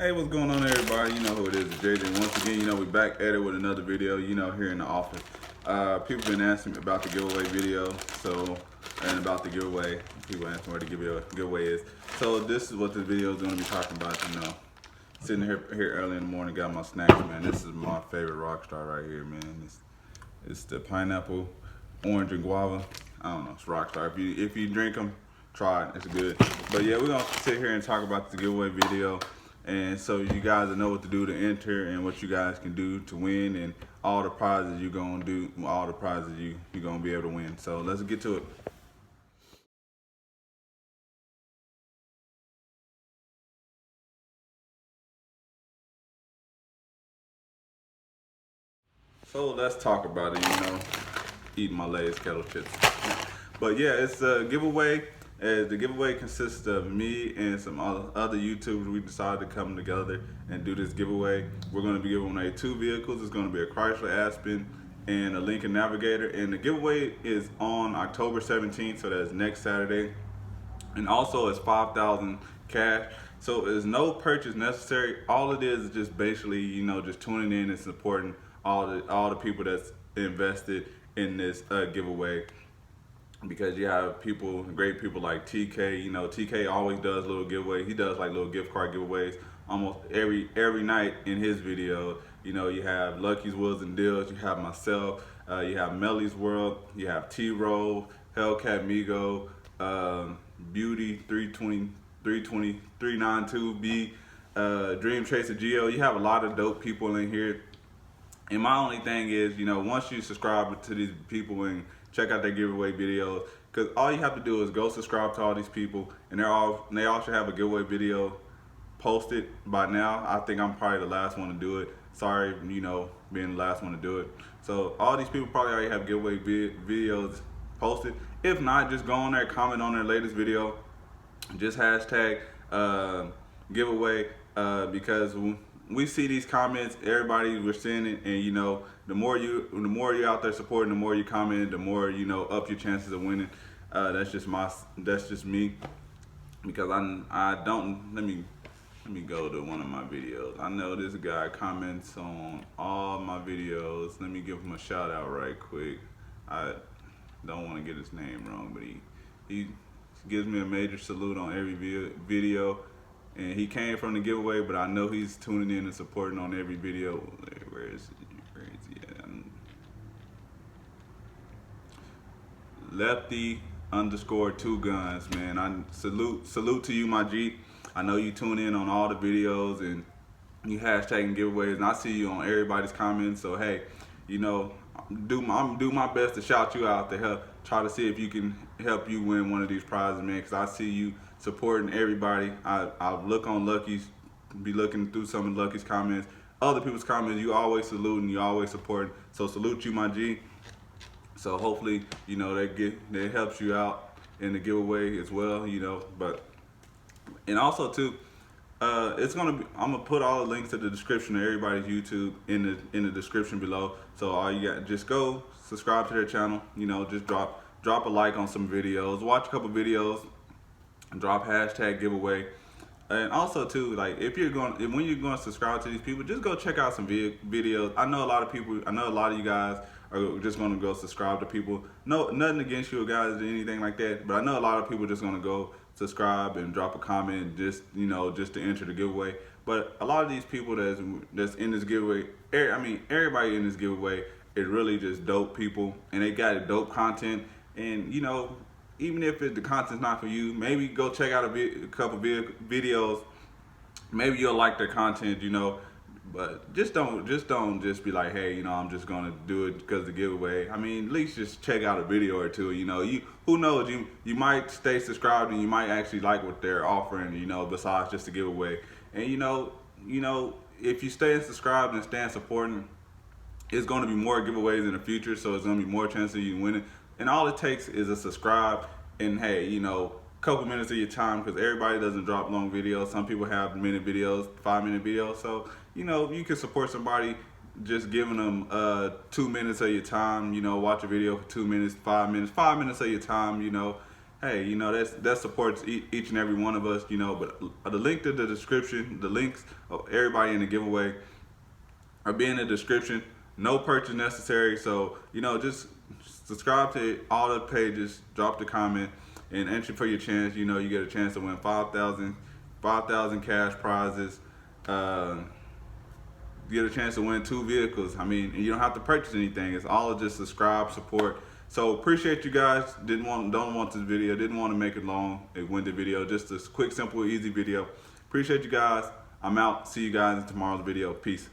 Hey, what's going on, everybody? You know who it is, it's JJ. Once again, we back at it with another video, here in the office. People been asking me about the giveaway video, and about the giveaway. People asking where the giveaway is. So this is what this video is going to be talking about, Sitting here early in the morning, got my snacks, man. This is my favorite Rockstar right here, man. It's the pineapple, orange, and guava. I don't know, it's Rockstar. If you drink them, try it, it's good. But yeah, we're going to sit here and talk about the giveaway video. And so you guys know what to do to enter and what you guys can do to win and all the prizes you're gonna do, all the prizes you're gonna be able to win. So let's get to it. So let's talk about it, eating my Lay's kettle chips. But yeah, it's a giveaway. The giveaway consists of me and some other YouTubers. We decided to come together and do this giveaway. We're going to be giving away 2 vehicles. It's going to be a Chrysler Aspen and a Lincoln Navigator. And the giveaway is on October 17th, so that's next Saturday. And also it's 5,000 cash. So there's no purchase necessary. All it is just basically, just tuning in and supporting all the people that's invested in this giveaway. Because you have great people like TK. TK always does little giveaways. He does like little gift card giveaways almost every night in his video. You have Lucky's Wheels and Deals. You have myself. You have MELLYS World. You have Roze, HELLCAT, MIGO, Beauty 392B, Dream Chaser Geo. You have a lot of dope people in here. And my only thing is, once you subscribe to these people and check out their giveaway videos, because all you have to do is go subscribe to all these people, and they all should have a giveaway video posted by now. I think I'm probably the last one to do it. Sorry, being the last one to do it. So all these people probably already have giveaway videos posted. If not, just go on there, comment on their latest video, just hashtag giveaway, because we see these comments, everybody, we're seeing it, and the more you're out there supporting, the more you comment, the more up your chances of winning. That's just me, because I don't let me go to one of my videos. I know this guy comments on all my videos. Let me give him a shout out right quick. I don't want to get his name wrong, but he gives me a major salute on every video. And he came from the giveaway, but I know he's tuning in and supporting on every video. Where is he at? Lefty_2guns, man. I salute to you, my G. I know you tune in on all the videos and you hashtagging giveaways, and I see you on everybody's comments. So hey, I'm do my best to shout you out to help try to see if you can help you win one of these prizes, man. Because I see you supporting everybody. I look on Lucky's, be looking through some of Lucky's comments, other people's comments. You always saluting, you always supporting. So salute you, my G. So hopefully, that helps you out in the giveaway as well, and also too, I'm gonna put all the links to the description of everybody's YouTube in the description below. So all you got, just go subscribe to their channel. Just drop a like on some videos, watch a couple videos, drop hashtag giveaway. And also too, like when you're going to subscribe to these people, just go check out some videos. I know a lot of you guys are just going to go subscribe to people. No, nothing against you guys or anything like that, but I know a lot of people just going to go subscribe and drop a comment just to enter the giveaway. But a lot of these people that's in this giveaway, everybody in this giveaway is really just dope people, and they got dope content. And even if the content's not for you, maybe go check out a couple videos. Maybe you'll like their content, but just don't be like, hey, I'm just gonna do it because of the giveaway. At least just check out a video or two. Who knows, you might stay subscribed and you might actually like what they're offering, besides just the giveaway. And if you stay subscribed and stay supporting, it's going to be more giveaways in the future, so it's going to be more chances of you winning. And all it takes is a subscribe and, hey, couple minutes of your time, because everybody doesn't drop long videos. Some people have minute videos, 5-minute videos. So you can support somebody just giving them 2 minutes of your time. Watch a video for 2 minutes, 5 minutes of your time. hey, you know, that supports each and every one of us, you know. But the link to the description, the links of everybody in the giveaway are be in the description. No purchase necessary. So, you know, just subscribe to all the pages, drop the comment, and entry for your chance. You know, you get a chance to win 5,000 cash prizes. You get a chance to win 2 vehicles. I mean, you don't have to purchase anything. It's all just subscribe, support. So appreciate you guys. Don't want this video. Didn't want to make it long. It went the video. Just a quick, simple, easy video. Appreciate you guys. I'm out. See you guys in tomorrow's video. Peace.